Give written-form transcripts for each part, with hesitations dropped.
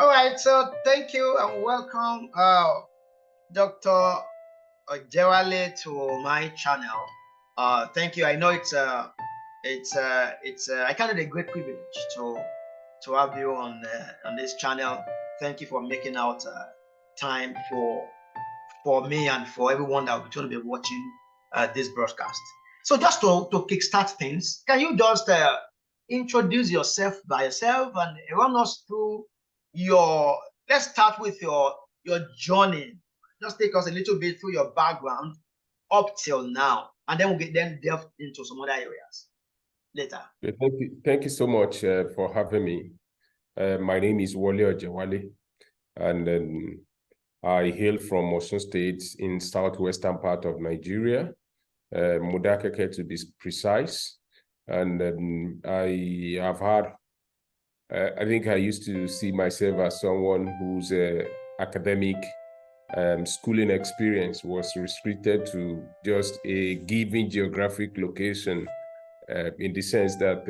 All right, so thank you and welcome, Dr. Ojewale to my channel. Thank you. I know I count it a great privilege to have you on this channel. Thank you for making out time for me and for everyone that will going to be watching this broadcast. So just to kickstart things, can you just introduce yourself by yourself and run us through let's start with your journey. Just take us a little bit through your background up till now, and then we'll then delve into some other areas later. Thank you so much for having me. My name is Oluwole Ojewale, and I hail from Osun State in southwestern part of Nigeria, Modakeke to be precise. And I have had, I think I used to see myself as someone whose academic schooling experience was restricted to just a given geographic location, in the sense that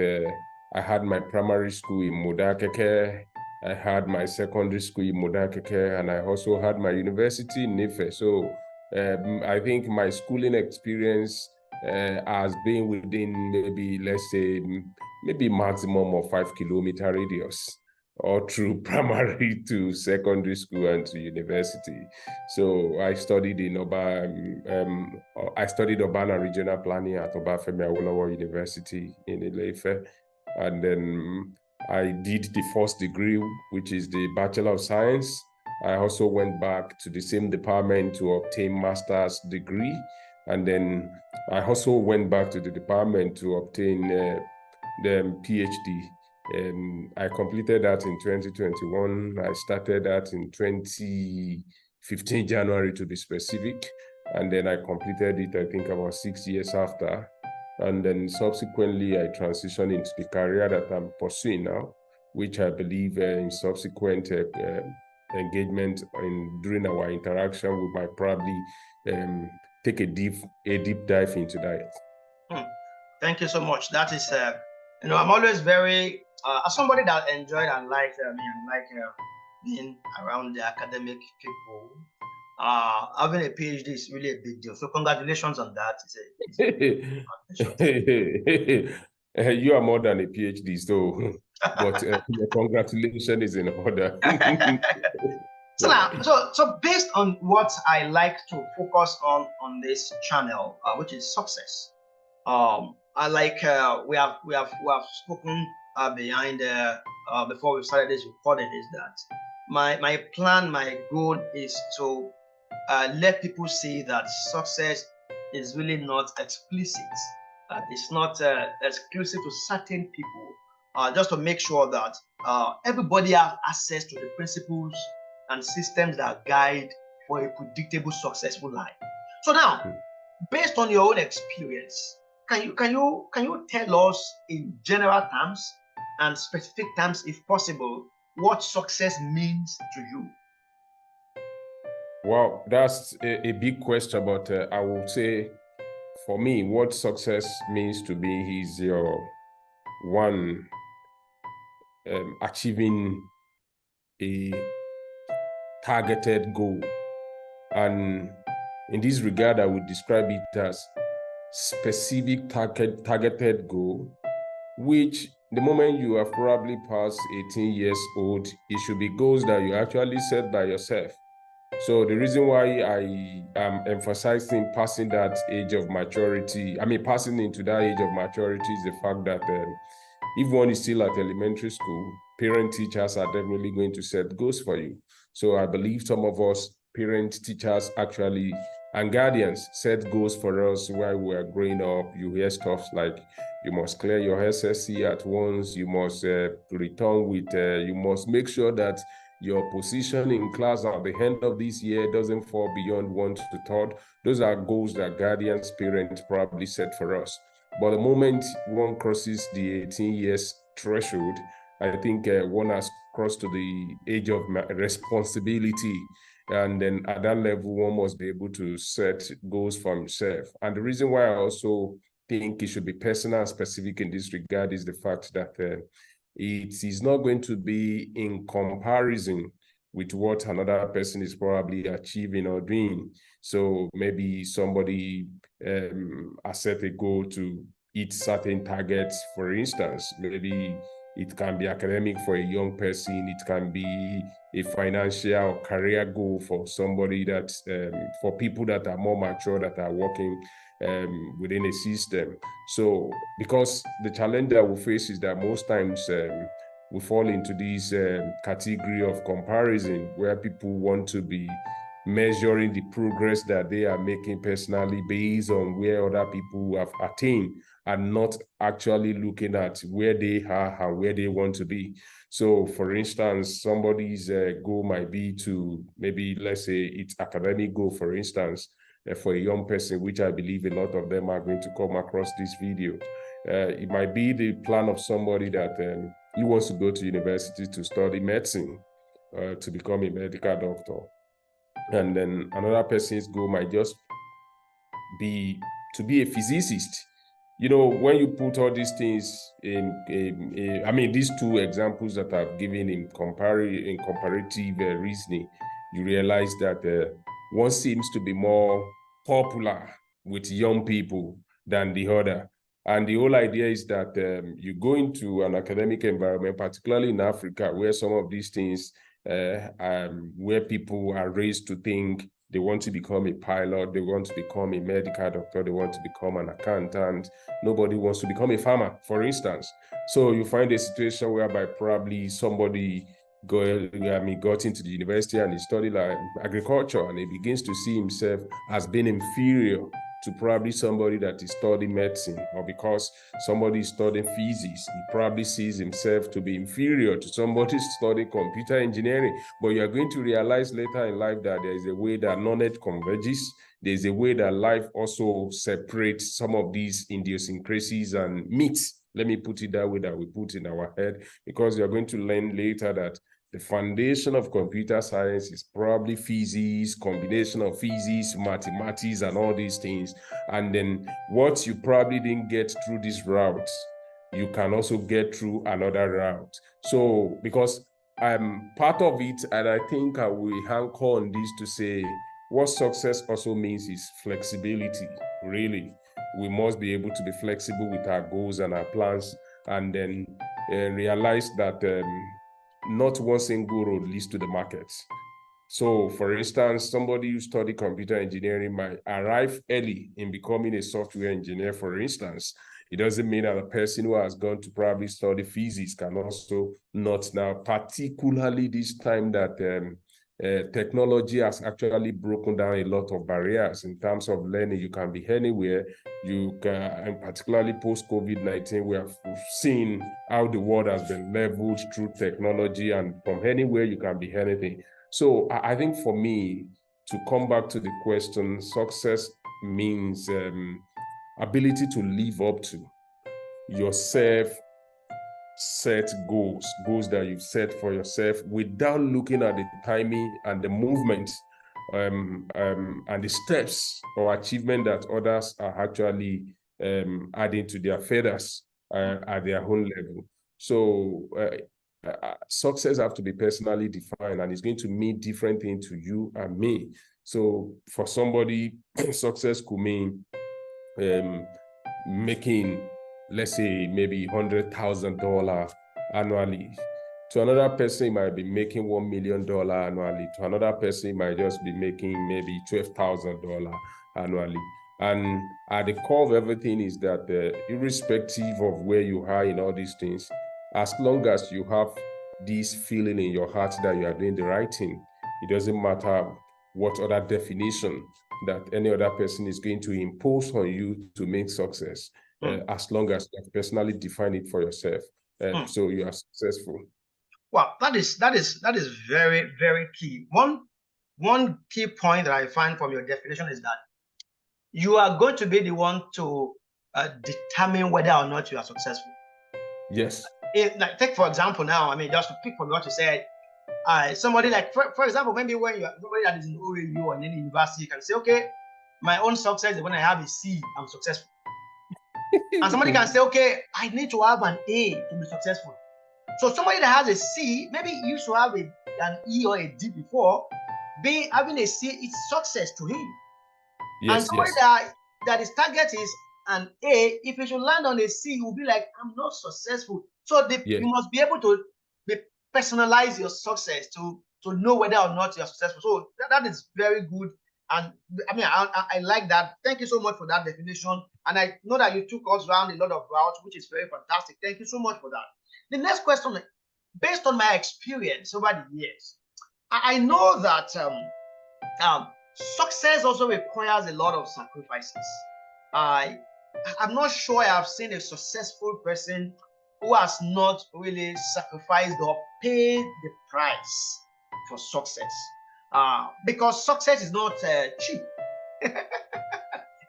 I had my primary school in Modakeke, I had my secondary school in Modakeke, and I also had my university in Ife. So I think my schooling experience has been within maybe, let's say, maybe maximum of 5-kilometer radius, or through primary to secondary school and to university. So I studied in urban and regional planning at Obafemi Awolowo University in Ile-Ife, and then I did the first degree, which is the Bachelor of Science. I also went back to the same department to obtain master's degree, and then I also went back to the department to obtain the PhD. I completed that in 2021. I started that in 2015, January to be specific. And then I completed it, I think, about 6 years after. And then subsequently, I transitioned into the career that I'm pursuing now, which I believe in subsequent engagement during our interaction, we might probably take a deep dive into that. Thank you so much. That is, I'm always very, as somebody that enjoyed and liked being around the academic people, having a PhD is really a big deal. So congratulations on that. You are more than a PhD, so but your congratulations is in order. So based on what I like to focus on this channel, which is success. I like we have spoken behind before we started this recording, is that my plan, my goal is to let people see that success is really not explicit. It's not exclusive to certain people. Just to make sure that everybody has access to the principles and systems that guide for a predictable, successful life. So now, based on your own experience, can you tell us in general terms and specific terms, if possible, what success means to you? Well, that's a big question, but I would say, for me, what success means to me is achieving a targeted goal. And in this regard, I would describe it as specific targeted goal, which the moment you have probably passed 18 years old, it should be goals that you actually set by yourself. So the reason why I am emphasizing passing that age of maturity, passing into that age of maturity, is the fact that if one is still at elementary school, parent teachers are definitely going to set goals for you. So I believe some of us, parent teachers actually, and guardians, set goals for us while we are growing up. You hear stuff like, you must clear your SSC at once, you must return with, you must make sure that your position in class at the end of this year doesn't fall beyond 1 to 3rd. Those are goals that guardians, parents probably set for us. But the moment one crosses the 18 years threshold, I think one has crossed to the age of responsibility. And then at that level, one must be able to set goals for himself. And the reason why I also think it should be personal and specific in this regard is the fact that it is not going to be in comparison with what another person is probably achieving or doing. So maybe somebody has set a goal to hit certain targets, for instance. Maybe it can be academic for a young person. It can be a financial or career goal for somebody that, for people that are more mature, that are working within a system. So because the challenge that we face is that most times we fall into this category of comparison, where people want to be measuring the progress that they are making personally based on where other people have attained, and not actually looking at where they are and where they want to be. So for instance, somebody's goal might be to, maybe let's say it's academic goal, for instance, for a young person, which I believe a lot of them are going to come across this video. It might be the plan of somebody that he wants to go to university to study medicine, to become a medical doctor. And then another person's goal might just be to be a physicist. You know, when you put all these things in I mean, these two examples that I've given in comparative reasoning, you realize that one seems to be more popular with young people than the other. And the whole idea is that you go into an academic environment, particularly in Africa, where some of these things, where people are raised to think they want to become a pilot, they want to become a medical doctor, they want to become an accountant. Nobody wants to become a farmer, for instance. So you find a situation whereby probably somebody got into the university and he studied like agriculture, and he begins to see himself as being inferior to probably somebody that is studying medicine, or because somebody is studying physics, he probably sees himself to be inferior to somebody studying computer engineering. But you are going to realize later in life that there is a way that knowledge converges. There's a way that life also separates some of these idiosyncrasies and myths. Let me put it that way, that we put in our head, because you're going to learn later that the foundation of computer science is probably physics, combination of physics, mathematics, and all these things. And then what you probably didn't get through this route, you can also get through another route. So, because I'm part of it, and I think I will anchor on this to say what success also means is flexibility, really. We must be able to be flexible with our goals and our plans, and then realize that not one single road leads to the market. So, for instance, somebody who studied computer engineering might arrive early in becoming a software engineer, for instance. It doesn't mean that a person who has gone to probably study physics can also not now, particularly this time that technology has actually broken down a lot of barriers in terms of learning. You can be anywhere. You can, and particularly post-COVID-19, we have seen how the world has been leveled through technology, and from anywhere you can be anything. So I think for me, to come back to the question, success means ability to live up to yourself set goals that you've set for yourself without looking at the timing and the movement and the steps or achievement that others are actually adding to their feathers at their own level. So success have to be personally defined, and it's going to mean different things to you and me. So for somebody, success could mean making, let's say, maybe $100,000 annually. To another person, it might be making $1 million annually. To another person, it might just be making maybe $12,000 annually. And at the core of everything is that irrespective of where you are in all these things, as long as you have this feeling in your heart that you are doing the right thing, it doesn't matter what other definition that any other person is going to impose on you to make success, as long as you have personally defined it for yourself. So you are successful. Well, that is very, very key. One key point that I find from your definition is that you are going to be the one to determine whether or not you are successful. Yes. Like, take for example now, I mean, just to pick from what you said, somebody like, for example, maybe when you are somebody that is in OAU or in any university, you can say, okay, my own success is when I have a C, I'm successful. And somebody can say, okay, I need to have an A to be successful. So somebody that has a C, maybe he used to have an E or a D before, having a C, it's success to him. And Yes, somebody yes. that his target is an A, if he should land on a C, he will be like, I'm not successful. So Yes. you must be able to personalize your success to know whether or not you're successful. So that is very good. And I mean, I like that. Thank you so much for that definition. And I know that you took us around a lot of routes, which is very fantastic. Thank you so much for that. The next question, based on my experience over the years, I know that success also requires a lot of sacrifices. I'm not sure I have seen a successful person who has not really sacrificed or paid the price for success. Because success is not cheap.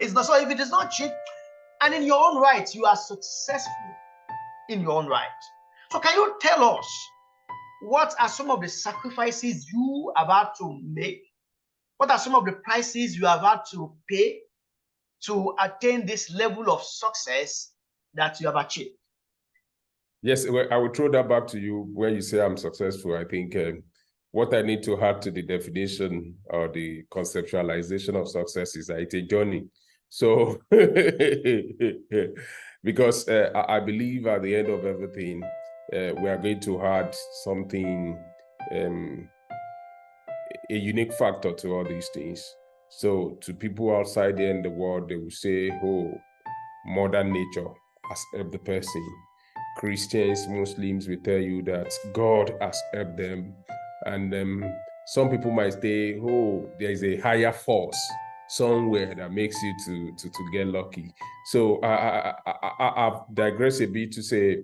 It's not. So if it is not cheap, and in your own right, you are successful in your own right. So can you tell us what are some of the sacrifices you are about to make? What are some of the prices you have had to pay to attain this level of success that you have achieved? Yes, well, I will throw that back to you when you say I'm successful. I think what I need to add to the definition or the conceptualization of success is that it's a journey. So, because I believe at the end of everything, we are going to add something, a unique factor to all these things. So to people outside there in the world, they will say, oh, modern nature has helped the person. Christians, Muslims will tell you that God has helped them. And some people might say, oh, there is a higher force somewhere that makes you to get lucky. So I've digressed a bit to say,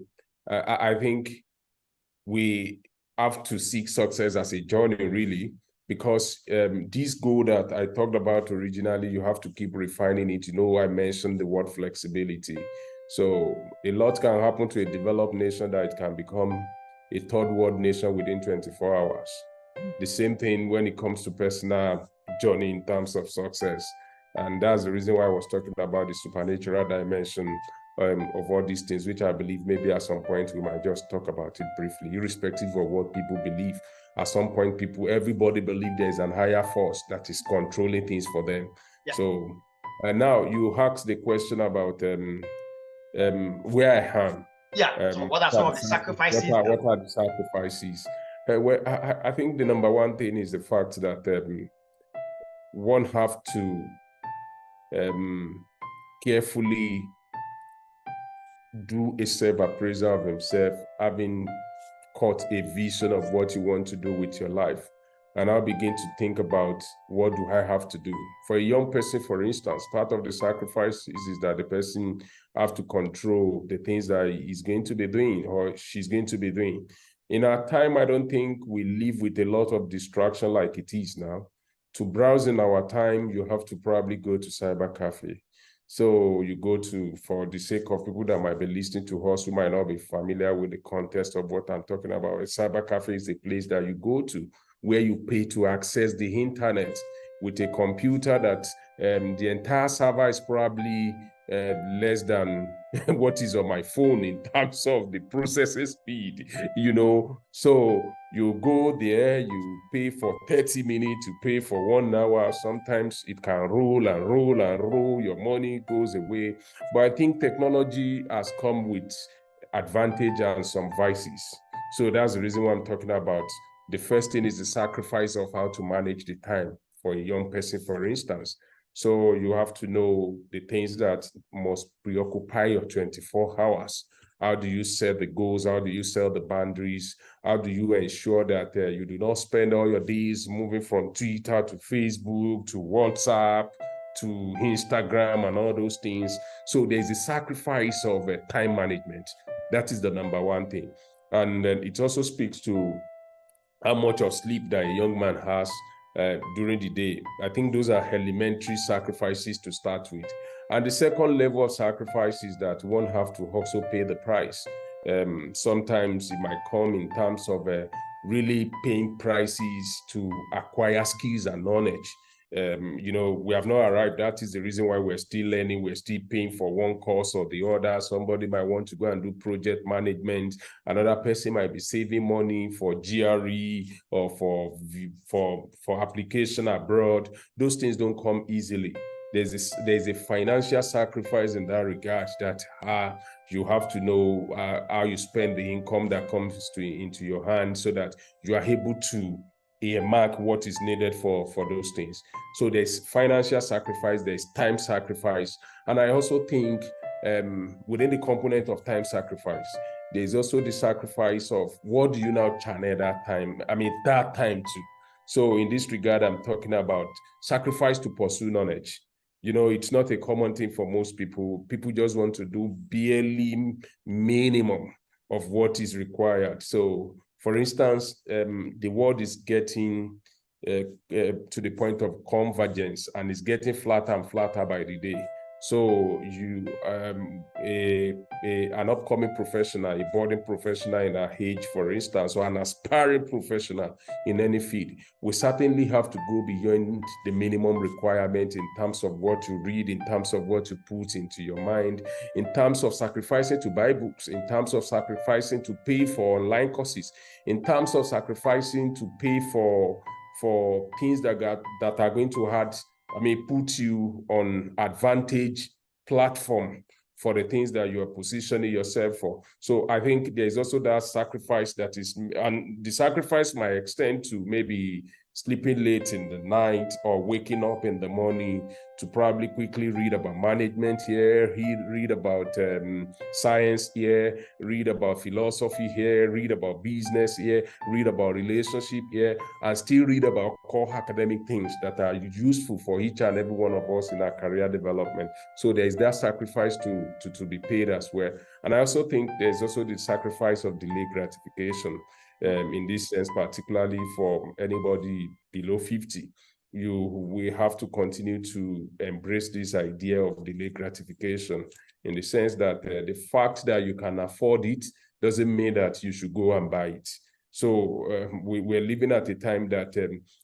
I think we have to seek success as a journey, really, because this goal that I talked about originally, you have to keep refining it. You know, I mentioned the word flexibility. So a lot can happen to a developed nation that it can become a third world nation within 24 hours. The same thing when it comes to personal journey in terms of success. And that's the reason why I was talking about the supernatural dimension of all these things, which I believe maybe at some point we might just talk about it briefly, irrespective of what people believe. At some point, everybody believes there's an higher force that is controlling things for them. Yeah. So now you asked the question about where I am. Yeah. So what are some of the sacrifices? What are the sacrifices? Well, I think the number one thing is the fact that one have to carefully do a self-appraisal of himself, having caught a vision of what you want to do with your life. And I'll begin to think about, what do I have to do? For a young person, for instance, part of the sacrifice is that the person have to control the things that he's going to be doing or she's going to be doing. In our time, I don't think we live with a lot of distraction like it is now. To browse in our time, you have to probably go to cyber cafe. So you go to, for the sake of people that might be listening to us who might not be familiar with the context of what I'm talking about, a cyber cafe is a place that you go to where you pay to access the internet with a computer that the entire server is probably less than what is on my phone in terms of the processing speed, you know. So you go there, you pay for 30 minutes, you pay for 1 hour. Sometimes it can roll and roll and roll, your money goes away. But I think technology has come with advantage and some vices. So that's the reason why I'm talking about. The first thing is the sacrifice of how to manage the time for a young person, for instance. So you have to know the things that must preoccupy your 24 hours. How do you set the goals? How do you set the boundaries? How do you ensure that you do not spend all your days moving from Twitter to Facebook to WhatsApp to Instagram and all those things? So there's a sacrifice of time management. That is the number one thing. And then it also speaks to how much of sleep that a young man has during the day. I think those are elementary sacrifices to start with. And the second level of sacrifice is that one have to also pay the price. Sometimes it might come in terms of really paying prices to acquire skills and knowledge. we have not arrived. That is the reason why we're still learning. We're still paying for one course or the other. Somebody might want to go and do project management. Another person might be saving money for GRE or for application abroad. Those things don't come easily. There's a financial sacrifice in that regard that you have to know how you spend the income that comes into your hand so that you are able to earmark what is needed for those things. So there's financial sacrifice, there's time sacrifice. And I also think within the component of time sacrifice, there's also the sacrifice of what do you now channel that time to. So in this regard, I'm talking about sacrifice to pursue knowledge. It's not a common thing for most people. People just want to do barely minimum of what is required. So, for instance, the world is getting to the point of convergence, and it's getting flatter and flatter by the day. So you, an upcoming professional, a budding professional in our age, for instance, or an aspiring professional in any field, we certainly have to go beyond the minimum requirement in terms of what you read, in terms of what you put into your mind, in terms of sacrificing to buy books, in terms of sacrificing to pay for online courses, in terms of sacrificing to pay for things that are going to put you on advantage platform for the things that you are positioning yourself for. So I think there's also that sacrifice that is, and the sacrifice might extend to maybe sleeping late in the night or waking up in the morning to probably quickly read about management here, read about science here, read about philosophy here, read about business here, read about relationship here, and still read about core academic things that are useful for each and every one of us in our career development. So there's that sacrifice to be paid as well. And I also think there's also the sacrifice of delayed gratification. In this sense, particularly for anybody below 50, we have to continue to embrace this idea of delayed gratification, in the sense that the fact that you can afford it doesn't mean that you should go and buy it. So we're living at a time that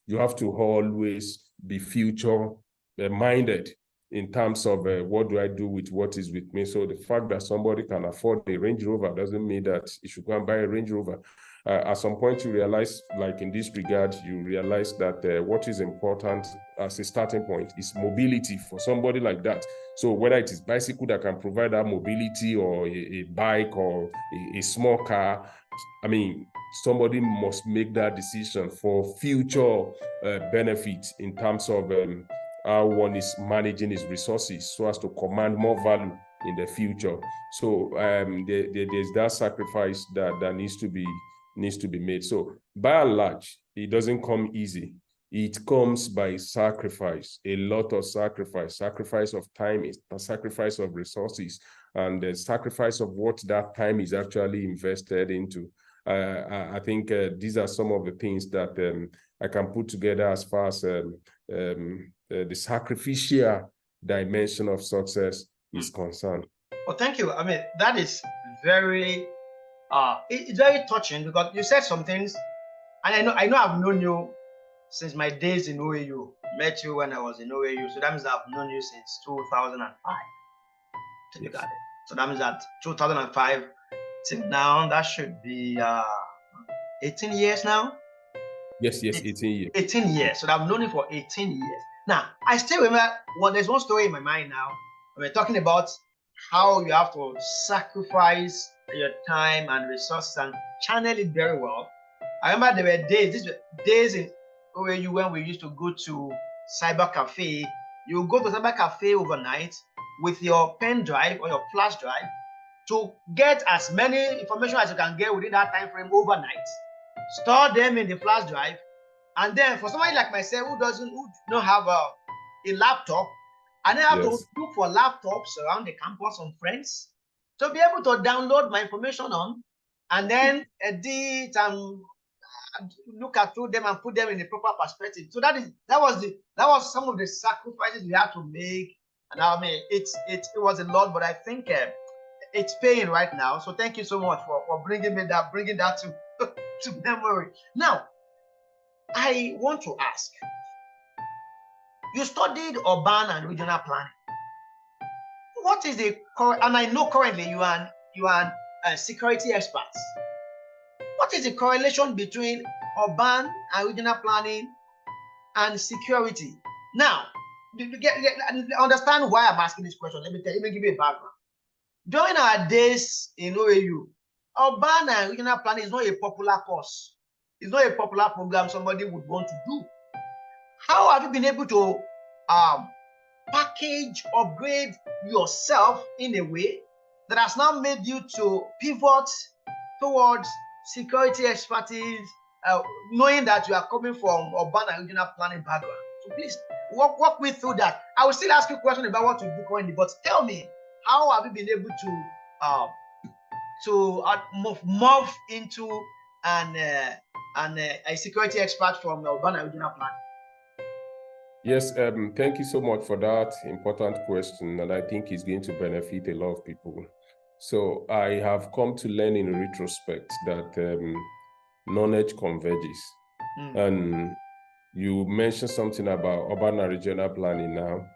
you have to always be future minded in terms of what do I do with what is with me. So the fact that somebody can afford a Range Rover doesn't mean that you should go and buy a Range Rover. At some point, you realize, like in this regard, you realize that what is important as a starting point is mobility for somebody like that. So whether it is bicycle that can provide that mobility, or a bike, or a small car, somebody must make that decision for future benefit in terms of how one is managing his resources so as to command more value in the future. So there's that sacrifice that needs to be made. So by and large, it doesn't come easy. It comes by sacrifice, a lot of sacrifice of time, a sacrifice of resources, and the sacrifice of what that time is actually invested into. I think these are some of the things that I can put together as far as the sacrificial dimension of success is concerned. Well, thank you. That is very it's very touching, because you said some things, and I know I've known you since my days in OAU. Met you when I was in OAU, so that means I've known you since 2005. Yes. So that means that 2005 till now, that should be 18 years now. Yes, 18 years. 18 years. So I've known you for 18 years. Now, I still remember, there's one story in my mind now. We're talking about how you have to sacrifice your time and resources and channel it very well. I remember there were days in OAU when we used to go to cyber cafe. You go to cyber cafe overnight with your pen drive or your flash drive to get as many information as you can get within that time frame overnight. Store them in the flash drive, and then for somebody like myself who don't have a laptop, and then have to look for laptops around the campus on friends to be able to download my information on, and then edit and look through them and put them in the proper perspective. So that was some of the sacrifices we had to make, and it was a lot, but I think it's paying right now. So thank you so much for bringing that to memory. Now, I want to ask, You studied urban and regional planning. What is the, and I know currently you are a security expert. What is the correlation between urban and regional planning and security? Now, understand why I'm asking this question. Let me give you a background. During our days in OAU, urban and regional planning is not a popular course. It's not a popular program somebody would want to do. How have you been able to package, upgrade yourself in a way that has now made you to pivot towards security expertise, knowing that you are coming from urban and regional planning background? So please walk me through that. I will still ask you a question about what to do currently, but tell me, how have you been able to morph into a security expert from urban and regional planning? Yes, thank you so much for that important question, and I think it's going to benefit a lot of people. So I have come to learn in retrospect that knowledge converges. And you mentioned something about urban and regional planning now.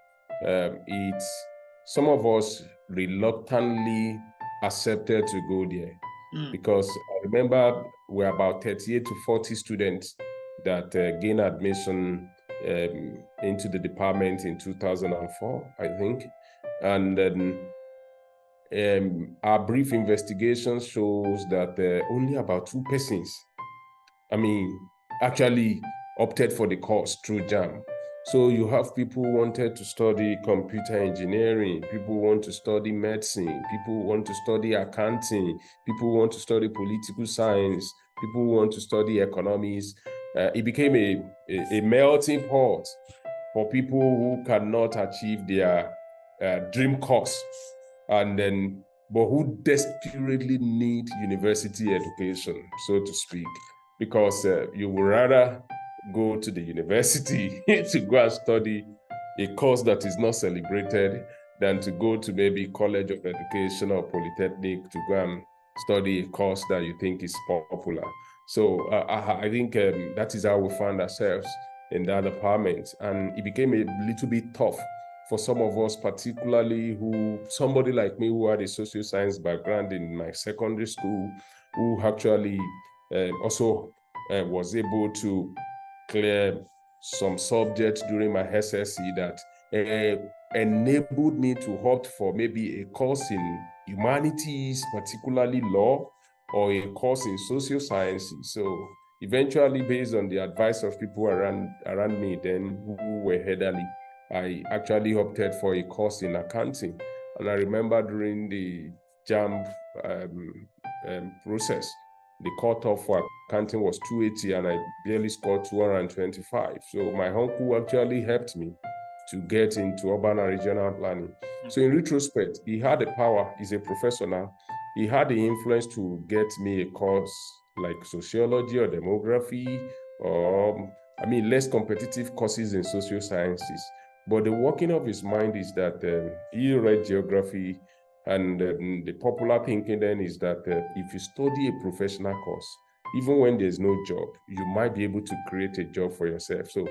It's some of us reluctantly accepted to go there because I remember we're about 38 to 40 students that gained admission into the department in 2004, I think. And then our brief investigation shows that only about 2 persons, actually opted for the course through JAM. So you have people who wanted to study computer engineering, people who want to study medicine, people who want to study accounting, people who want to study political science, people who want to study economics. It became a melting pot for people who cannot achieve their dream course, but who desperately need university education, so to speak, because you would rather go to the university to go and study a course that is not celebrated than to go to maybe College of Education or Polytechnic to go and study a course that you think is popular. So I think that is how we found ourselves in that department. And it became a little bit tough for some of us, particularly somebody like me who had a social science background in my secondary school, who actually also was able to clear some subjects during my SSC that enabled me to opt for maybe a course in humanities, particularly law, or a course in social sciences. So eventually, based on the advice of people around me then who were elderly, I actually opted for a course in accounting. And I remember during the JAM process, the cutoff for accounting was 280 and I barely scored 225. So my uncle actually helped me to get into urban and regional planning. So in retrospect, he had the power, he's a professor now, he had the influence to get me a course like sociology or demography, or less competitive courses in social sciences. But the working of his mind is that he read geography, and the popular thinking then is that if you study a professional course, even when there's no job, you might be able to create a job for yourself. So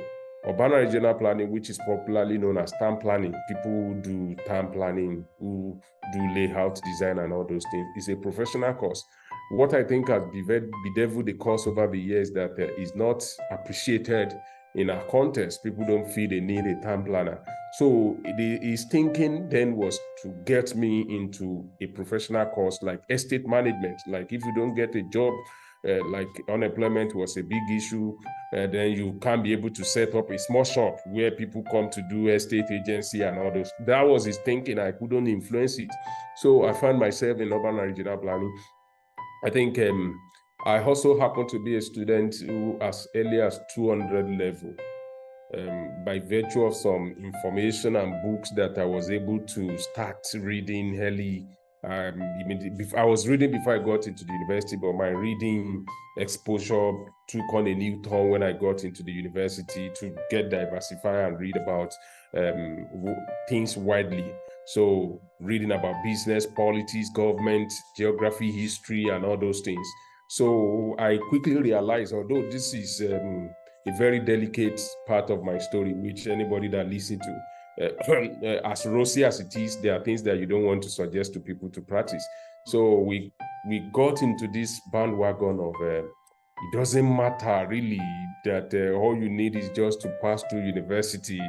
urban and regional planning, which is popularly known as town planning, people who do town planning, who do layout design and all those things, is a professional course. What I think has bedeviled the course over the years that is not appreciated in our context. People don't feel they need a town planner. So his thinking then was to get me into a professional course like estate management. Like if you don't get a job, like unemployment was a big issue, then you can't be able to set up a small shop where people come to do estate agency and all those. That was his thinking. I couldn't influence it. So I found myself in urban and regional planning. I think I also happen to be a student who, as early as 200 level, by virtue of some information and books that I was able to start reading early. I was reading before I got into the university, but my reading exposure took on a new turn when I got into the university to get diversified and read about things widely. So reading about business, politics, government, geography, history, and all those things. So I quickly realized, although this is a very delicate part of my story, which anybody that listens to, as rosy as it is, there are things that you don't want to suggest to people to practice. So we got into this bandwagon of it doesn't matter really that all you need is just to pass through university.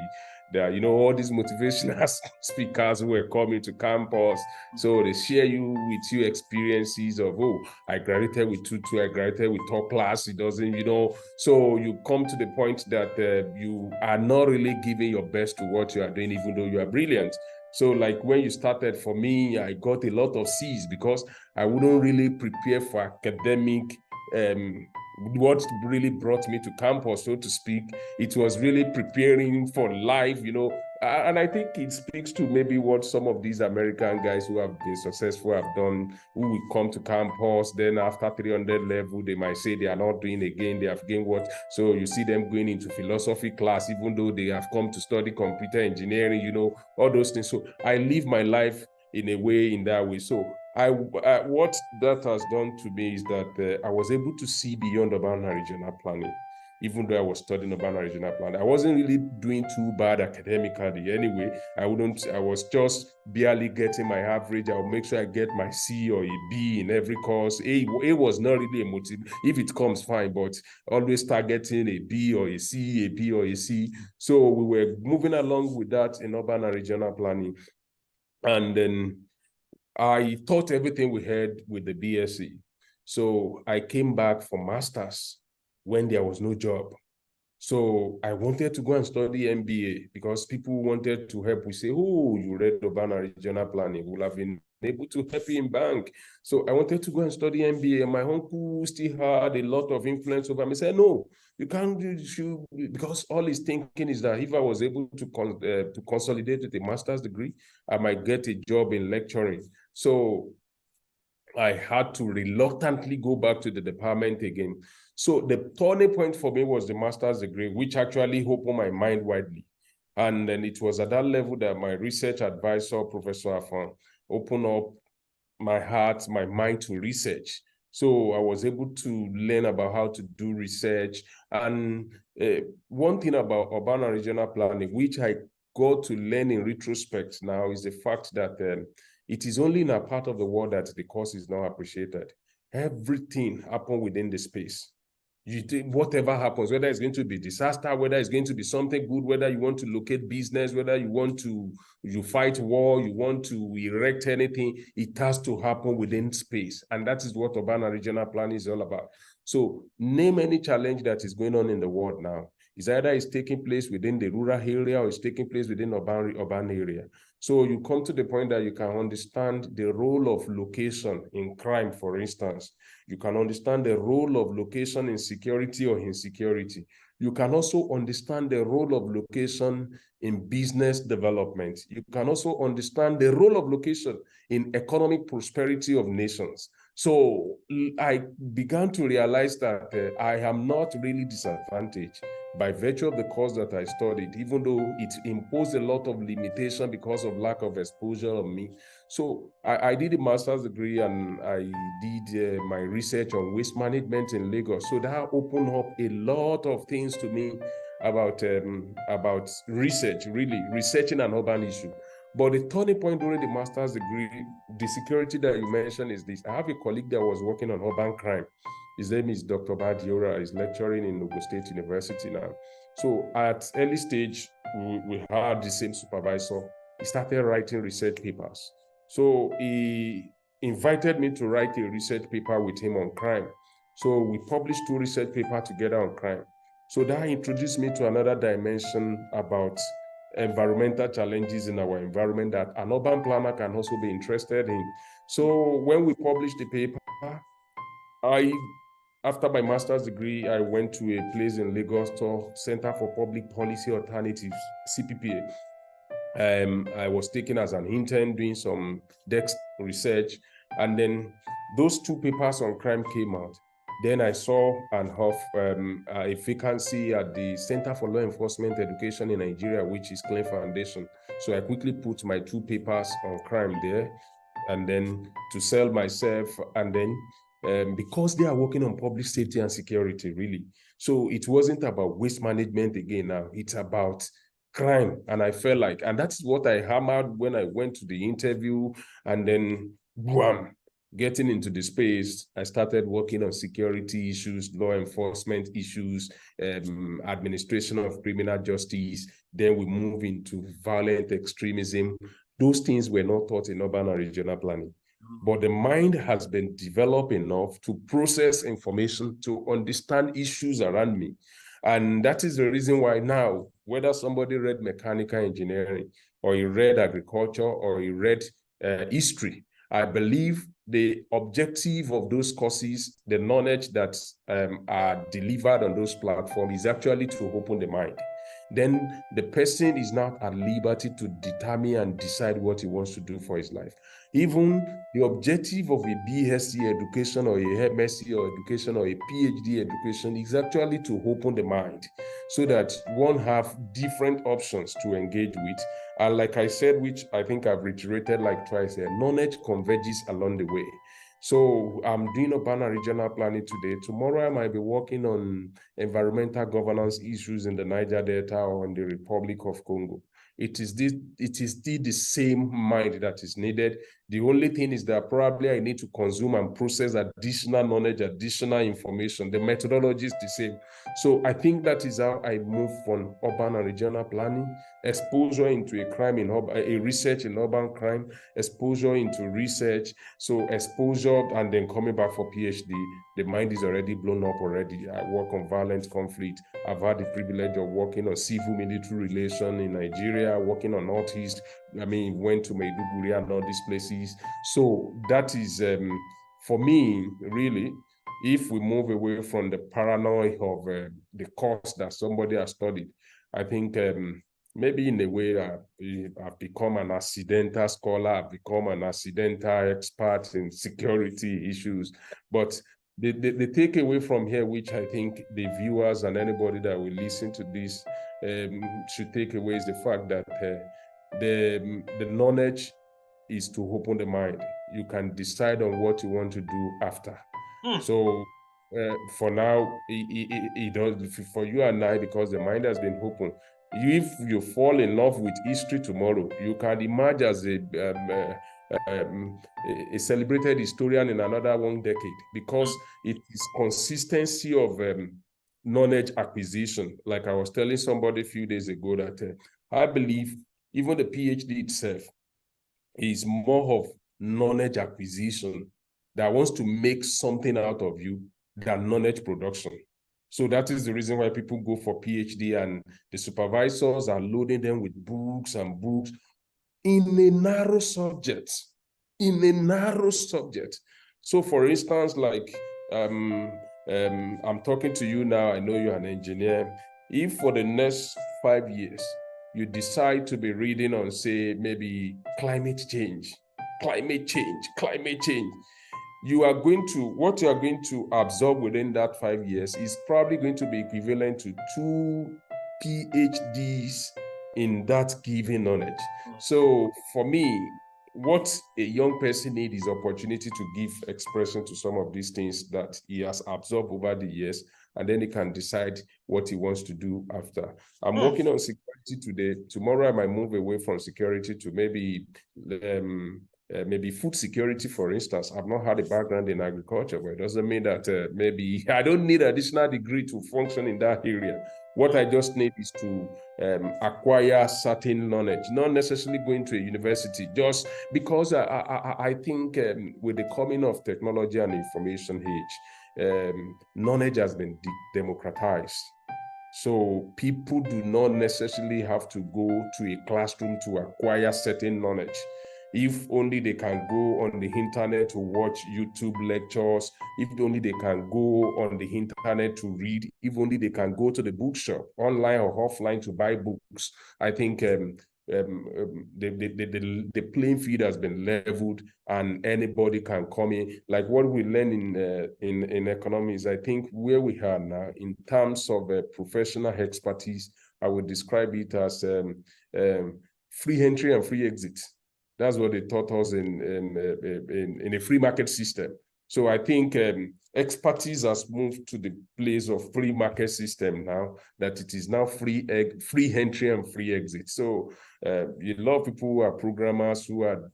That, you know, all these motivational speakers who were coming to campus, so they share with you experiences of, oh, I graduated with 2-2, I graduated with top class. It doesn't, you know, so you come to the point that you are not really giving your best to what you are doing, even though you are brilliant. So like when you started, for me, I got a lot of C's because I wouldn't really prepare for academic what really brought me to campus, so to speak. It was really preparing for life, you know. And I think it speaks to maybe what some of these American guys who have been successful have done, who will come to campus, then after 300 level, they might say they are not doing again, they have gained what. So you see them going into philosophy class, even though they have come to study computer engineering, you know, all those things. So I live my life in a way, in that way. So what that has done to me is that I was able to see beyond urban and regional planning. Even though I was studying urban and regional planning, I wasn't really doing too bad academically anyway. I was just barely getting my average. I would make sure I get my C or a B in every course. A was not really a motive. If it comes, fine, but always targeting a B or a C, a B or a C. So we were moving along with that in urban and regional planning. And then I taught everything we had with the BSc. So I came back for master's when there was no job. So I wanted to go and study MBA because people wanted to help. We say, oh, you read urban and regional planning, we'll have been able to help you in bank. So I wanted to go and study MBA. And my uncle still had a lot of influence over me. He said, no, you can't do, because all he's thinking is that if I was able to consolidate with a master's degree, I might get a job in lecturing. So I had to reluctantly go back to the department again. So the turning point for me was the master's degree, which actually opened my mind widely. And then it was at that level that my research advisor, Professor Afan, opened up my heart, my mind to research. So I was able to learn about how to do research. And one thing about urban and regional planning, which I got to learn in retrospect now, is the fact that it is only in a part of the world that the course is now appreciated. Everything happened within the space. Whatever happens, whether it's going to be disaster, whether it's going to be something good, whether you want to locate business, whether you fight war, you want to erect anything, it has to happen within space. And that is what urban and regional planning is all about. So name any challenge that is going on in the world now. It's either it's taking place within the rural area or it's taking place within urban area. So you come to the point that you can understand the role of location in crime, for instance. You can understand the role of location in security or insecurity. You can also understand the role of location in business development. You can also understand the role of location in economic prosperity of nations. So I began to realize that I am not really disadvantaged by virtue of the course that I studied, even though it imposed a lot of limitation because of lack of exposure on me. So I did a master's degree and I did my research on waste management in Lagos. So that opened up a lot of things to me about research, really researching an urban issue. But the turning point during the master's degree, the security that you mentioned is this. I have a colleague that was working on urban crime. His name is Dr. Badiora. He's lecturing in Ogun State University now. So at early stage, we had the same supervisor. He started writing research papers. So he invited me to write a research paper with him on crime. So we published 2 research papers together on crime. So that introduced me to another dimension about environmental challenges in our environment that an urban planner can also be interested in. So when we published the paper, after my master's degree, I went to a place in Lagos called Center for Public Policy Alternatives, CPPA. I was taken as an intern doing some desk research, and then those 2 papers on crime came out. Then I saw a vacancy at the Center for Law Enforcement Education in Nigeria, which is Clean Foundation. So I quickly put my 2 papers on crime there, and then to sell myself, and then because they are working on public safety and security, really. So it wasn't about waste management again now, it's about crime. And I felt like, and that's what I hammered when I went to the interview, and then wham, getting into the space, I started working on security issues, law enforcement issues, administration of criminal justice. Then we move into violent extremism. Those things were not taught in urban and regional planning. But the mind has been developed enough to process information, to understand issues around me. And that is the reason why now, whether somebody read mechanical engineering, or he read agriculture, or he read history, I believe the objective of those courses, the knowledge that are delivered on those platforms, is actually to open the mind. Then the person is not at liberty to determine and decide what he wants to do for his life. Even the objective of a BSc education or a MSc or education or a PhD education is actually to open the mind so that one have different options to engage with. And like I said, which I think I've reiterated like twice here, knowledge converges along the way. So I'm doing urban and regional planning today. Tomorrow I might be working on environmental governance issues in the Niger Delta or in the Republic of Congo. It is still the same mind that is needed. The only thing is that probably I need to consume and process additional knowledge, additional information. The methodology is the same. So I think that is how I move from urban and regional planning, exposure into a crime in a research in urban crime, exposure into research. So exposure and then coming back for PhD, the mind is already blown up already. I work on violent conflict. I've had the privilege of working on civil-military relation in Nigeria, working on Northeast. I mean, went to Maiduguri and all these places. So that is, for me, really, if we move away from the paranoia of the course that somebody has studied, I think maybe in a way I've become an accidental scholar, I've become an accidental expert in security issues. But the takeaway from here, which I think the viewers and anybody that will listen to this should take away, is the fact that the knowledge is to open the mind. You can decide on what you want to do after. So for now, it does for you and I, because the mind has been open. If you fall in love with history tomorrow, you can emerge as a celebrated historian in another 1 decade, because it is consistency of knowledge acquisition. Like I was telling somebody a few days ago that I believe even the PhD itself is more of knowledge acquisition that wants to make something out of you than knowledge production. So that is the reason why people go for PhD, and the supervisors are loading them with books and books in a narrow subject, So for instance, like I'm talking to you now, I know you're an engineer. If for the next 5 years, you decide to be reading on, say, maybe climate change, you are going to, what you are going to absorb within that 5 years is probably going to be equivalent to 2 PhDs in that given knowledge. So for me, what a young person needs is opportunity to give expression to some of these things that he has absorbed over the years, and then he can decide what he wants to do after. I'm working on security today. Tomorrow I might move away from security to maybe food security, for instance. I've not had a background in agriculture, but it doesn't mean that maybe I don't need an additional degree to function in that area. What I just need is to acquire certain knowledge, not necessarily going to a university, just because I think with the coming of technology and information age, knowledge has been democratized. So people do not necessarily have to go to a classroom to acquire certain knowledge. If only they can go on the internet to watch YouTube lectures, if only they can go on the internet to read, if only they can go to the bookshop, online or offline, to buy books, I think the playing field has been leveled and anybody can come in. Like what we learn in economics, I think where we are now in terms of professional expertise, I would describe it as free entry and free exit. That's what they taught us in a free market system. So I think expertise has moved to the place of free market system now, that it is now free entry and free exit. So a lot of people who are programmers, who are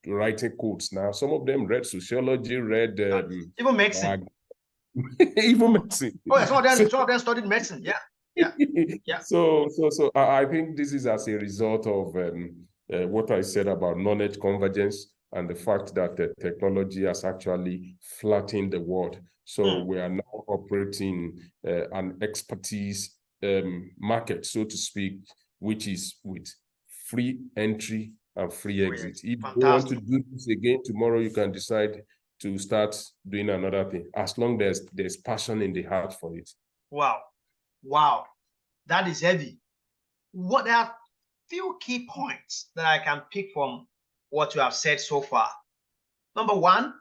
writing codes now, some of them read sociology, read even medicine. Even medicine. Oh yeah, some of them studied medicine. Yeah. Yeah. So I think this is as a result of what I said about knowledge convergence and the fact that the technology has actually flattened the world. So we are now operating an expertise market, so to speak, which is with free entry and free exit. If you want to do this again tomorrow, you can decide to start doing another thing, as long as there's passion in the heart for it. Wow, that is heavy. There are few key points that I can pick from what you have said so far. Number one,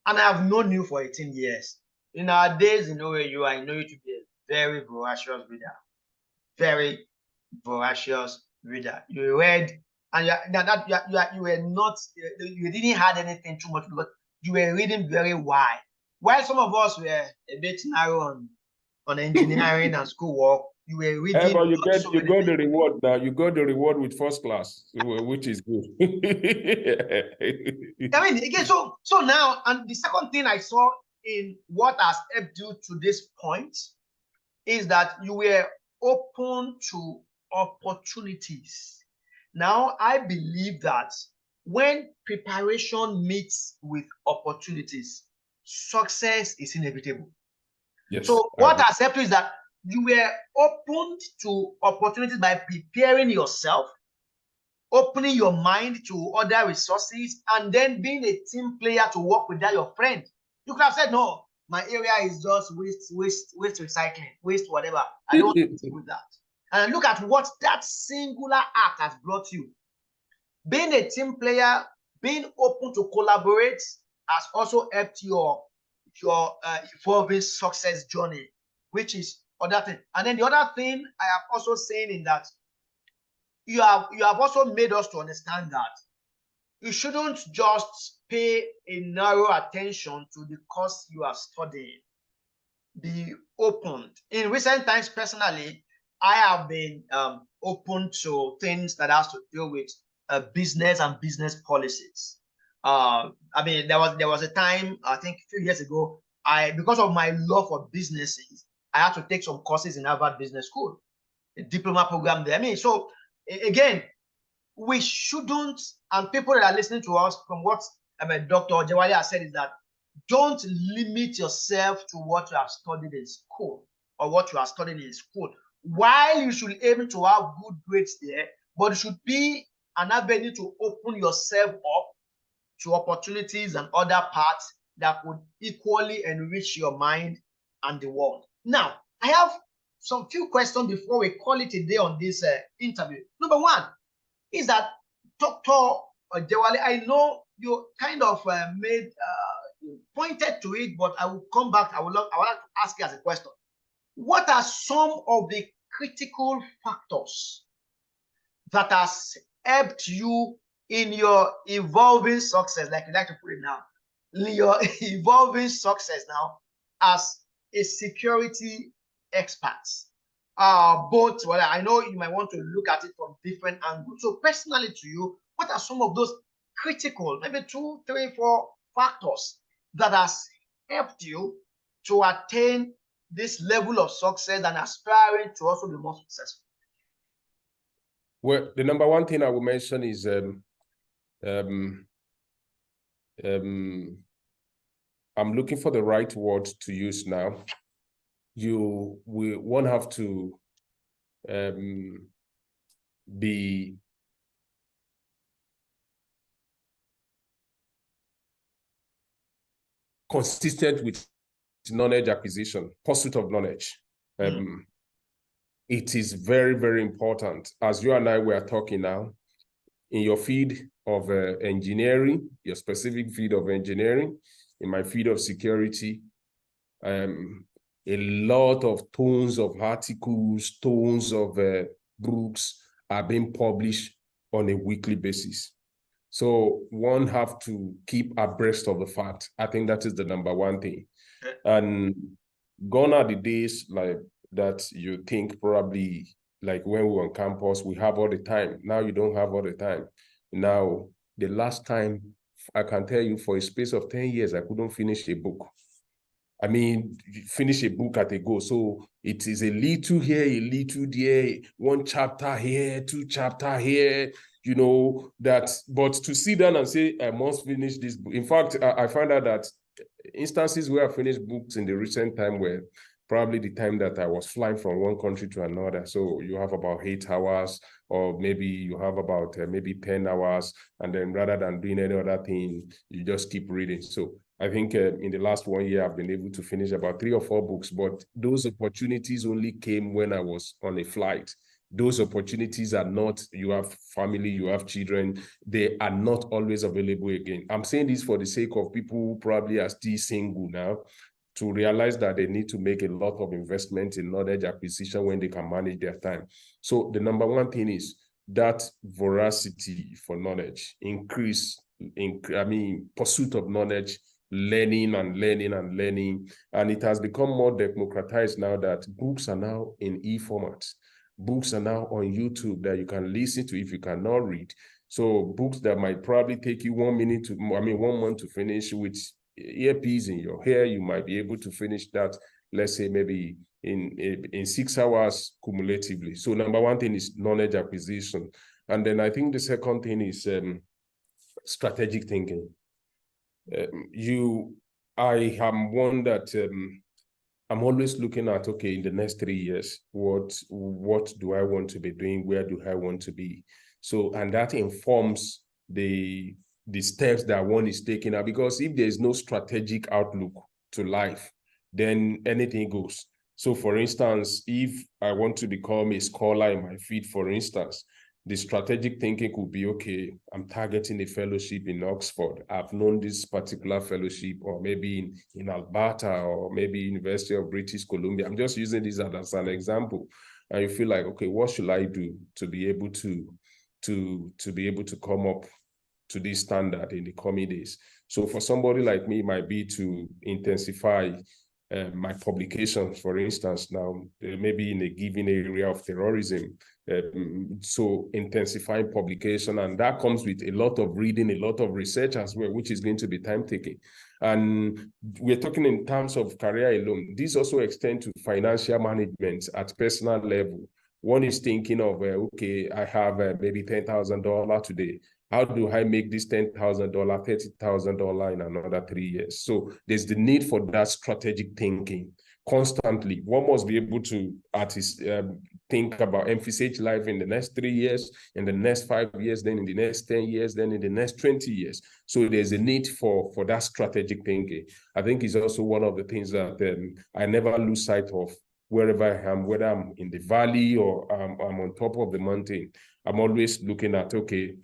and I have known you for 18 years. In our days, I know you to be a very voracious reader. Very voracious reader. You read, and you were not, you didn't have anything too much, but you were reading very wide. While some of us were a bit narrow on engineering and schoolwork, you were reading. But you got the reward now. You got the reward with first class, which is good. I mean, again, so now, and the second thing I saw in what has helped you to this point is that you were open to opportunities. Now, I believe that when preparation meets with opportunities, success is inevitable. Yes, so what has helped you is that you were open to opportunities by preparing yourself, opening your mind to other resources, and then being a team player to work with your friend. You could have said, no, my area is just waste recycling, waste whatever. I don't want to deal with that. And look at what that singular act has brought you. Being a team player, being open to collaborate has also helped your evolving success journey, which is other thing. And then the other thing I have also saying in that you have also made us to understand that you shouldn't just pay a narrow attention to the course you are studying. Be open. In recent times, personally, I have been open to things that has to do with business and business policies. I mean, there was a time, I think a few years ago, because of my love for businesses, I had to take some courses in Harvard Business School, a diploma program there. I mean, so again, we shouldn't, and people that are listening to us, from what Dr. Ojewale has said, is that don't limit yourself to what you have studied in school or what you are studying in school. While you should aim to have good grades there, but it should be an avenue to open yourself up to opportunities and other parts that would equally enrich your mind and the world. Now, I have some few questions before we call it a day on this interview. Number one is that, Dr. Ojewale, I know you kind of pointed to it, but I will come back. I would like to ask you as a question. What are some of the critical factors that has helped you in your evolving success, like you like to put it now, your evolving success now as a security expert? Both, well, I know you might want to look at it from different angles. So personally to you, what are some of those critical, maybe 2, 3, 4 factors that has helped you to attain this level of success and aspiring to also be more successful? Well, the number one thing I will mention is I'm looking for the right word to use now. You won't have to be consistent with knowledge acquisition, pursuit of knowledge. It is very, very important. As you and I were talking now, in your field of engineering, your specific field of engineering, in my field of security, a lot of tons of articles, tons of books are being published on a weekly basis. So one have to keep abreast of the fact. I think that is the number one thing. And gone are the days like that you think probably like when we were on campus, we have all the time. Now you don't have all the time. Now, the last time I can tell you for a space of 10 years, I couldn't finish a book. I mean, finish a book at a go. So it is a little here, a little there, one chapter here, two chapter here, you know, that, but to sit down and say, I must finish this book. In fact, I found out that instances where I finished books in the recent time were probably the time that I was flying from one country to another. So you have about 8 hours, or maybe you have about maybe 10 hours. And then rather than doing any other thing, you just keep reading. So I think in the last 1 year, I've been able to finish about 3 or 4 books, but those opportunities only came when I was on a flight. Those opportunities are not, you have family, you have children, they are not always available again. I'm saying this for the sake of people who probably are still single now, to realize that they need to make a lot of investment in knowledge acquisition when they can manage their time. So the number one thing is that voracity for knowledge, pursuit of knowledge, learning and learning and learning. And it has become more democratized now that books are now in e-format. Books are now on YouTube that you can listen to if you cannot read. So books that might probably take you 1 month to finish with earpiece in your hair, you might be able to finish that, let's say maybe in 6 hours cumulatively. So number one thing is knowledge acquisition. And then I think the second thing is strategic thinking. I am one that I'm always looking at, okay, in the next 3 years, what do I want to be doing? Where do I want to be? So, and that informs the steps that one is taking now, because if there's no strategic outlook to life, then anything goes. So for instance, if I want to become a scholar in my field, for instance, the strategic thinking could be, okay, I'm targeting a fellowship in Oxford. I've known this particular fellowship, or maybe in Alberta, or maybe University of British Columbia. I'm just using this as an example. And you feel like, okay, what should I do to be able to come up to this standard in the coming days? So for somebody like me, it might be to intensify my publications, for instance, now maybe in a given area of terrorism. So intensifying publication, and that comes with a lot of reading, a lot of research as well, which is going to be time-taking. And we're talking in terms of career alone. This also extends to financial management at personal level. One is thinking of, okay, I have maybe $10,000 today. How do I make this $10,000, $30,000 in another 3 years? So there's the need for that strategic thinking constantly. One must be able to think about envisage life in the next 3 years, in the next 5 years, then in the next 10 years, then in the next 20 years. So there's a need for that strategic thinking. I think it's also one of the things that I never lose sight of wherever I am, whether I'm in the valley or I'm on top of the mountain. I'm always looking at, okay,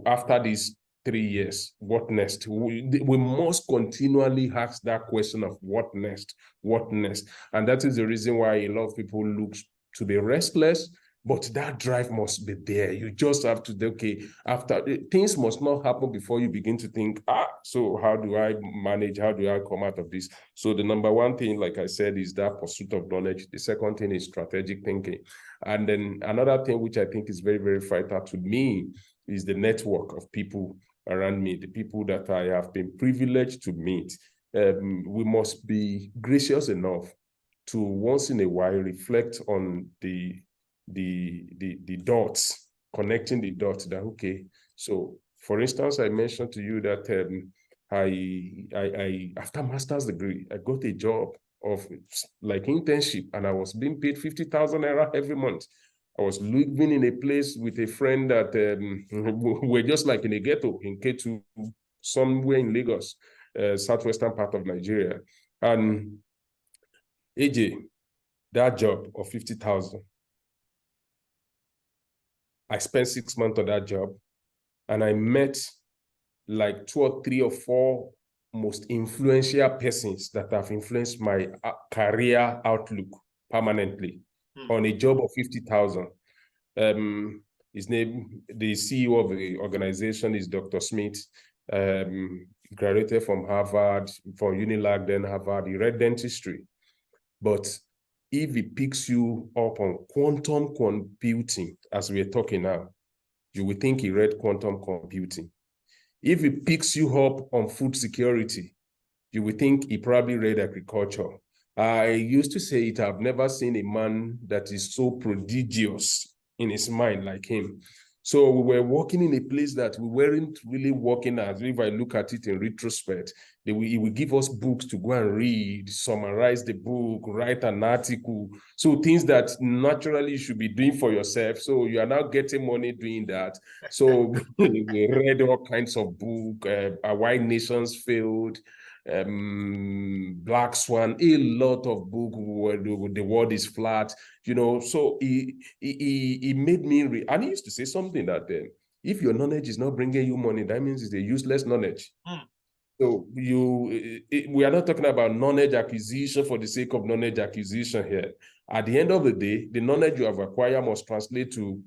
after these 3 years, what next? We must continually ask that question of what next, what next? And that is the reason why a lot of people look to be restless, but that drive must be there. You just have to, okay, after things must not happen before you begin to think, so how do I manage? How do I come out of this? So the number one thing, like I said, is that pursuit of knowledge. The second thing is strategic thinking. And then another thing, which I think is very, very vital to me, is the network of people around me, the people that I have been privileged to meet. We must be gracious enough to once in a while reflect on the dots, connecting the dots that, okay, so for instance, I mentioned to you that I after master's degree, I got a job of like internship, and I was being paid 50,000 naira every month. I was living in a place with a friend that we're just like in a ghetto in K2, somewhere in Lagos, southwestern part of Nigeria. And AJ, that job of 50,000, I spent 6 months on that job, and I met like 2 or 3 or 4 most influential persons that have influenced my career outlook permanently on a job of 50,000. His name, the CEO of the organization is Dr. Smith. Graduated from Harvard, from Unilag, then Harvard. He read dentistry. But if he picks you up on quantum computing, as we're talking now, you will think he read quantum computing. If he picks you up on food security, you will think he probably read agriculture. I used to say it, I've never seen a man that is so prodigious in his mind like him. So we were working in a place that we weren't really working as. If I look at it in retrospect, he will give us books to go and read, summarize the book, write an article. So things that naturally you should be doing for yourself. So you are now getting money doing that. So we read all kinds of books, Why Nations Failed, Black Swan, a lot of book where the world is flat, so he made me and he used to say something that if your knowledge is not bringing you money, that means it's a useless knowledge. So we are not talking about knowledge acquisition for the sake of knowledge acquisition here. At the end of the day, the knowledge you have acquired must translate to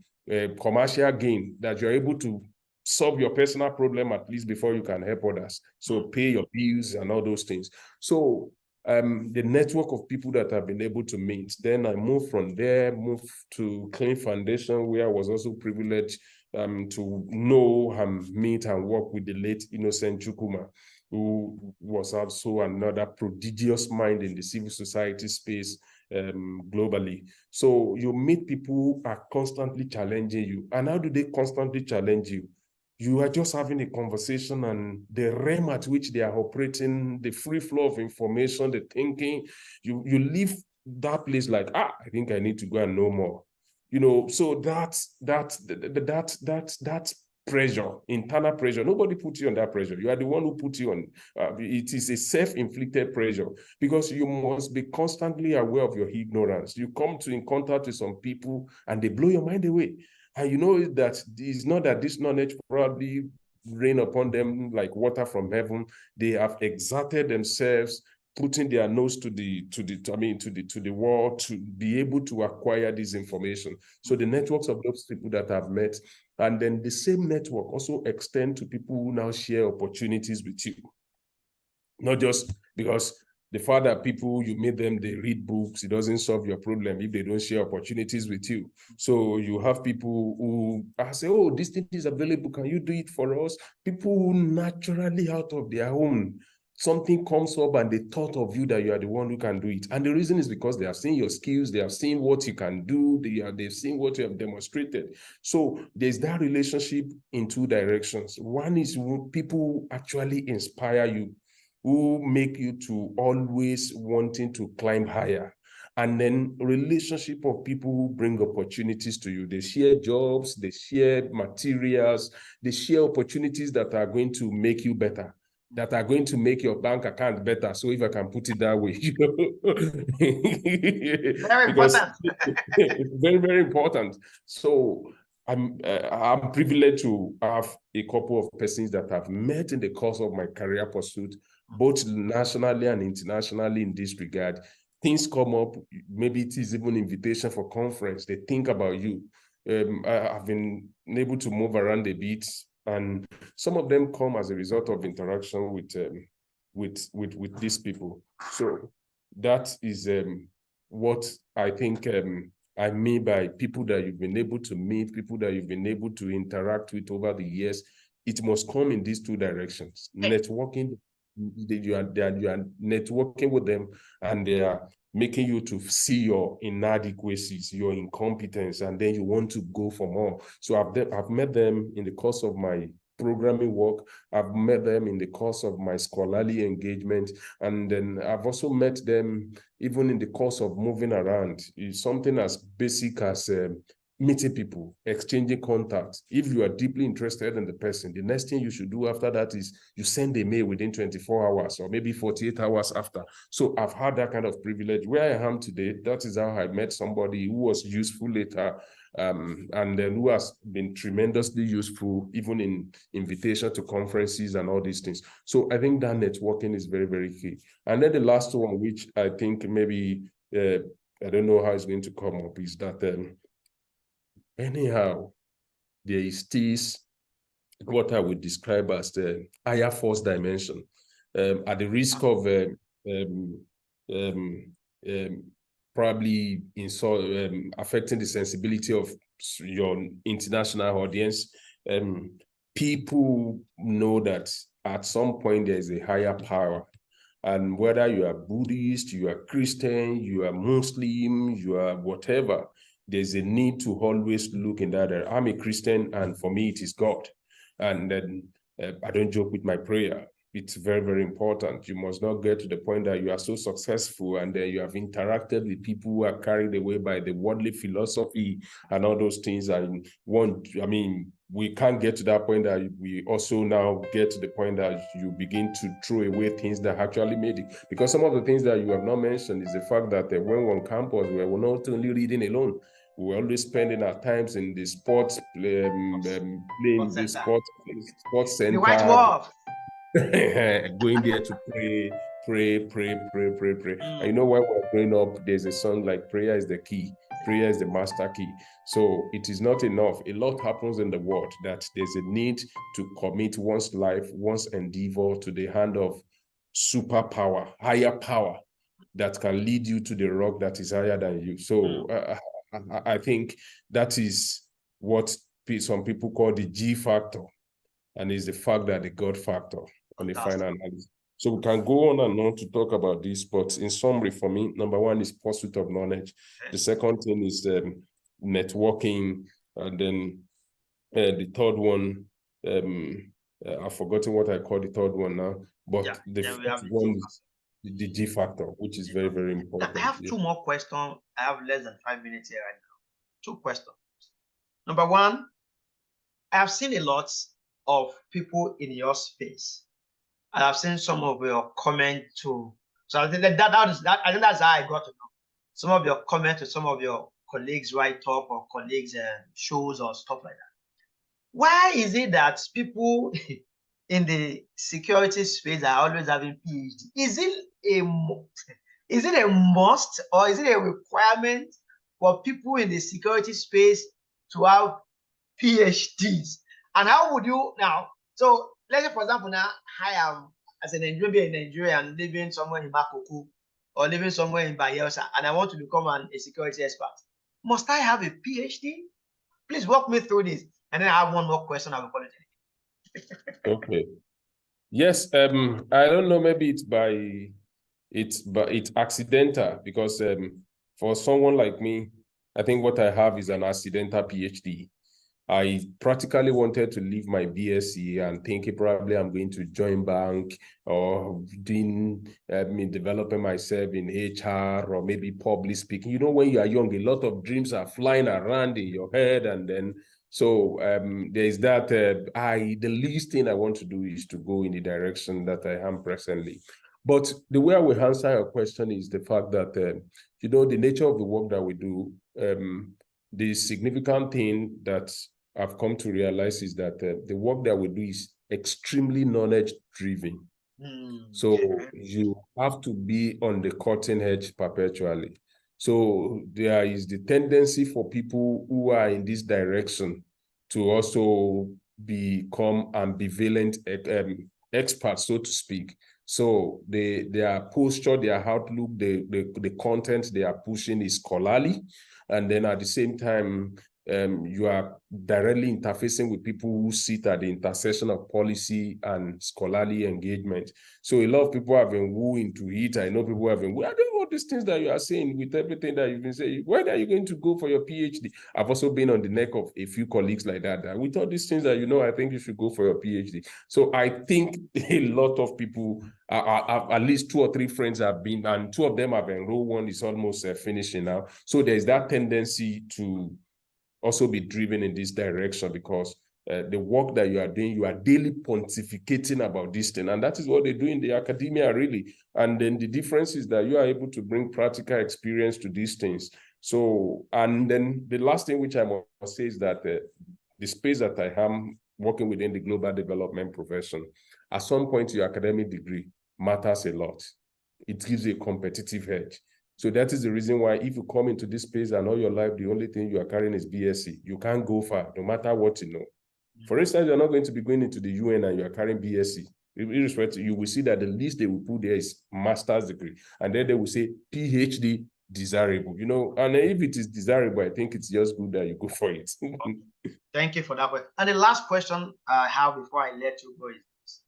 commercial gain, that you're able to solve your personal problem at least before you can help others. So pay your bills and all those things. So the network of people that I've been able to meet. Then I moved from there, moved to Clean Foundation, where I was also privileged to know and meet and work with the late Innocent Chukwuma, who was also another prodigious mind in the civil society space globally. So you meet people who are constantly challenging you. And how do they constantly challenge you? You are just having a conversation, and the realm at which they are operating, the free flow of information, the thinking, you leave that place like, I think I need to go and know more. So that's pressure, internal pressure. Nobody puts you on that pressure. You are the one who puts you on. It is a self-inflicted pressure, because you must be constantly aware of your ignorance. You come in contact with some people and they blow your mind away. And you know that it's not that this knowledge probably rain upon them like water from heaven. They have exerted themselves, putting their nose to the wall to be able to acquire this information. So the networks of those people that I've met, and then the same network also extend to people who now share opportunities with you. Not just because the fact that people, you meet them, they read books, it doesn't solve your problem if they don't share opportunities with you. So you have people who say, oh, this thing is available, can you do it for us? People who naturally out of their own, something comes up and they thought of you that you are the one who can do it. And the reason is because they have seen your skills, they have seen what you can do, they've seen what you have demonstrated. So there's that relationship in two directions. One is people actually inspire you, who make you to always wanting to climb higher. And then relationship of people who bring opportunities to you. They share jobs, they share materials, they share opportunities that are going to make you better, that are going to make your bank account better. So if I can put it that way, Very important. It's very, very important. So I'm privileged to have a couple of persons that I've met in the course of my career pursuit, both nationally and internationally in this regard. Things come up, maybe it is even invitation for conference. They think about you. I've been able to move around a bit, and some of them come as a result of interaction with these people. So that is what I think I mean by people that you've been able to meet, people that you've been able to interact with over the years. It must come in these two directions. Networking, you are networking with them, and they are making you to see your inadequacies, your incompetence, and then you want to go for more. So I've met them in the course of my programming work. I've met them in the course of my scholarly engagement. And then I've also met them even in the course of moving around. It's something as basic as meeting people, exchanging contacts. If you are deeply interested in the person, the next thing you should do after that is you send a mail within 24 hours or maybe 48 hours after. So I've had that kind of privilege. Where I am today, that is how I met somebody who was useful later, and then who has been tremendously useful even in invitation to conferences and all these things. So I think that networking is very, very key. And then the last one, which I think maybe, I don't know how it's going to come up, is that anyhow, there is this, what I would describe as the higher force dimension. At the risk of probably affecting the sensibility of your international audience, people know that at some point there is a higher power. And whether you are Buddhist, you are Christian, you are Muslim, you are whatever, there's a need to always look in that. I'm a Christian, and for me, it is God. And then I don't joke with my prayer. It's very, very important. You must not get to the point that you are so successful and then you have interacted with people who are carried away by the worldly philosophy and all those things. And we can't get to that point that we also now get to the point that you begin to throw away things that actually made it. Because some of the things that you have not mentioned is the fact that when we're on campus, we were not only reading alone. We're always spending our times in the sports, playing the sports center. The White Wolf. Going there to pray. And you know, when we're growing up, there's a song like prayer is the key. Prayer is the master key. So it is not enough. A lot happens in the world that there's a need to commit one's life, one's endeavor to the hand of superpower, higher power that can lead you to the rock that is higher than you. So I think that is what some people call the G factor, and is the fact that the God factor on the final analysis. So we can go on and on to talk about this, but in summary for me, number one is pursuit of knowledge. The second thing is networking, and then the third one, I've forgotten what I call the third one now, but the fourth one is the G factor, which is very, very important. I have two more questions. I have less than 5 minutes here right now. 2 questions. Number one, I have seen a lot of people in your space, and I've seen some of your comment to. So I think I think that's how I got to know some of your comment to some of your colleagues write up or colleagues shows or stuff like that. Why is it that people in the security space are always having PhD? Is it a must, or is it a requirement for people in the security space to have PhDs? And how would you now? So let's say, for example, now I am as a Nigerian living somewhere in Makoko or living somewhere in Bayelsa, and I want to become a security expert. Must I have a PhD? Please walk me through this. And then I have one more question. I will call it. Okay. Yes. I don't know. Maybe it's accidental, because for someone like me, I think what I have is an accidental PhD. I practically wanted to leave my BSc and thinking probably I'm going to join bank or developing myself in HR or maybe public speaking. You know, when you are young, a lot of dreams are flying around in your head, and then so there's that. The least thing I want to do is to go in the direction that I am presently. But the way I will answer your question is the fact that the nature of the work that we do. The significant thing that I've come to realize is that the work that we do is extremely knowledge-driven. So you have to be on the cutting edge perpetually. So there is the tendency for people who are in this direction to also become ambivalent experts, so to speak. So their posture, their outlook, the content they are pushing is scholarly. And then at the same time, you are directly interfacing with people who sit at the intersection of policy and scholarly engagement. So a lot of people have been wooing to it. I know people have been wooing. I don't know these things that you are saying with everything that you've been saying. When are you going to go for your PhD? I've also been on the neck of a few colleagues like that. With all these things that I think you should go for your PhD. So I think a lot of people, at least 2 or 3 friends have been, and 2 of them have enrolled. One is almost finishing now. So there's that tendency to also be driven in this direction, because the work that you are doing, you are daily pontificating about this thing. And that is what they do in the academia, really. And then the difference is that you are able to bring practical experience to these things. So, and then the last thing which I must say is that the space that I am working within the global development profession, at some point your academic degree matters a lot. It gives you a competitive edge. So that is the reason why if you come into this space and all your life, the only thing you are carrying is BSc, you can't go far, no matter what you know. For instance, you're not going to be going into the UN and you are carrying BSc. Irrespective, you will see that the least they will put there is master's degree. And then they will say PhD desirable, you know, and if it is desirable, I think it's just good that you go for it. Thank you for that question. And the last question I have before I let you go is this.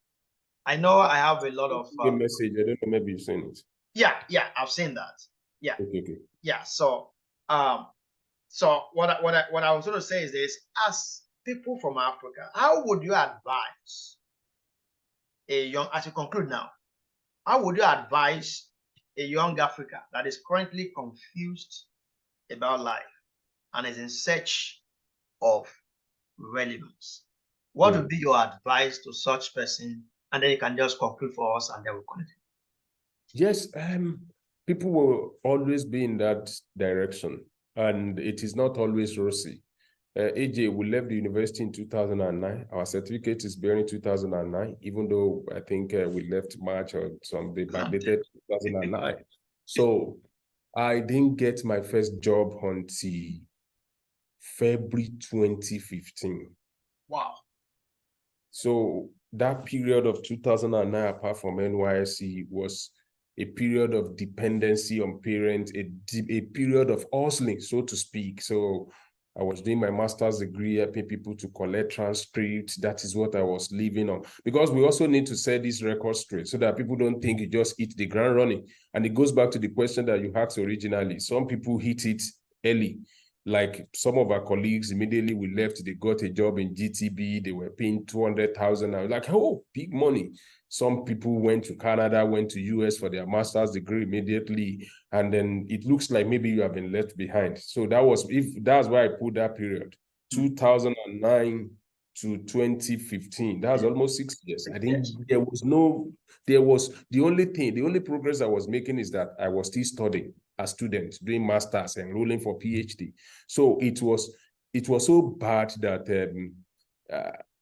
I know I have a lot of message. I don't know, maybe you've seen it. Yeah, I've seen that. Yeah. Okay. Yeah. So what I was going to say is this: as people from Africa, how would you advise a young, as you conclude now, how would you advise a young Africa that is currently confused about life and is in search of relevance? What would be your advice to such person? And then you can just conclude for us and then we'll continue. Yes, people will always be in that direction, and it is not always rosy. AJ, we left the university in 2009. Our certificate is bearing 2009, even though I think we left March or something, backdated 2009. So I didn't get my first job until February 2015. Wow. So that period of 2009, apart from NYSC, was a period of dependency on parents, a period of hustling, so to speak. So I was doing my master's degree, helping people to collect transcripts. That is what I was living on. Because we also need to set this record straight so that people don't think you just hit the ground running. And it goes back to the question that you asked originally. Some people hit it early. Like some of our colleagues, immediately we left, they got a job in GTB, they were paying 200,000. I was like, oh, big money. Some people went to Canada, went to US for their master's degree immediately. And then it looks like maybe you have been left behind. So that's why I put that period, 2009 to 2015. That's almost 6 years. I think the only progress I was making is that I was still studying as students, doing masters, enrolling for PhD. So it was so bad that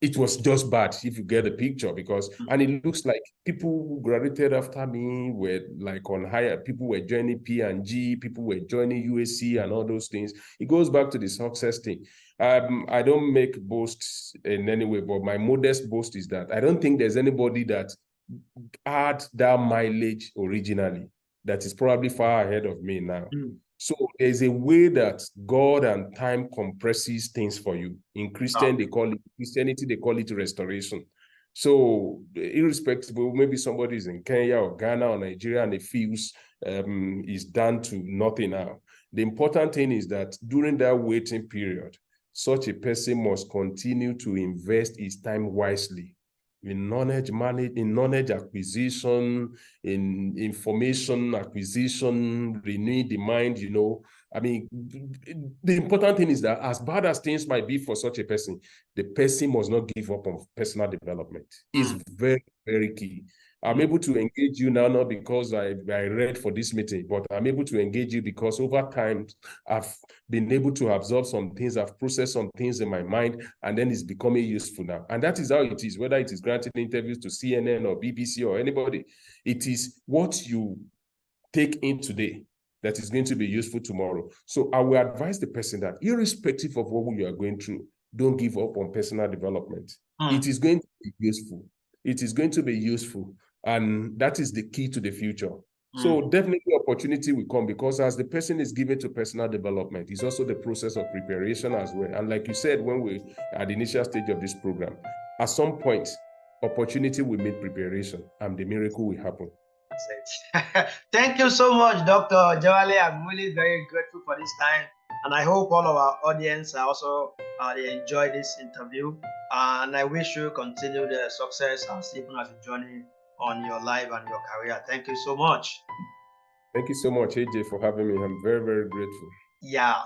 it was just bad, if you get the picture, because and it looks like people who graduated after me were like on higher, people were joining P&G, people were joining USC and all those things. It goes back to the success thing. I don't make boasts in any way, but my modest boast is that I don't think there's anybody that had that mileage originally that is probably far ahead of me now. So there's a way that God and time compresses things for you. In Christianity, they call it restoration. So irrespective, maybe somebody is in Kenya or Ghana or Nigeria and it feels is down to nothing now. The important thing is that during that waiting period, such a person must continue to invest his time wisely in knowledge acquisition, in information acquisition, renewing the mind, you know. I mean, the important thing is that as bad as things might be for such a person, the person must not give up on personal development. It's very, very key. I'm able to engage you now, not because I read for this meeting, but I'm able to engage you because over time, I've been able to absorb some things, I've processed some things in my mind, and then it's becoming useful now. And that is how it is, whether it is granting interviews to CNN or BBC or anybody. It is what you take in today that is going to be useful tomorrow. So I will advise the person that irrespective of what you are going through, don't give up on personal development. It is going to be useful. It is going to be useful. And that is the key to the future. So definitely opportunity will come because as the person is given to personal development, it's also the process of preparation as well. And like you said, when we at the initial stage of this program, at some point, opportunity will meet preparation and the miracle will happen. Thank you so much, Dr. Ojewale. I'm really very grateful for this time. And I hope all of our audience are also they enjoy this interview. And I wish you continue the success as even as you journey on your life and your career. Thank you so much. Thank you so much, AJ, for having me. I'm very, very grateful. Yeah.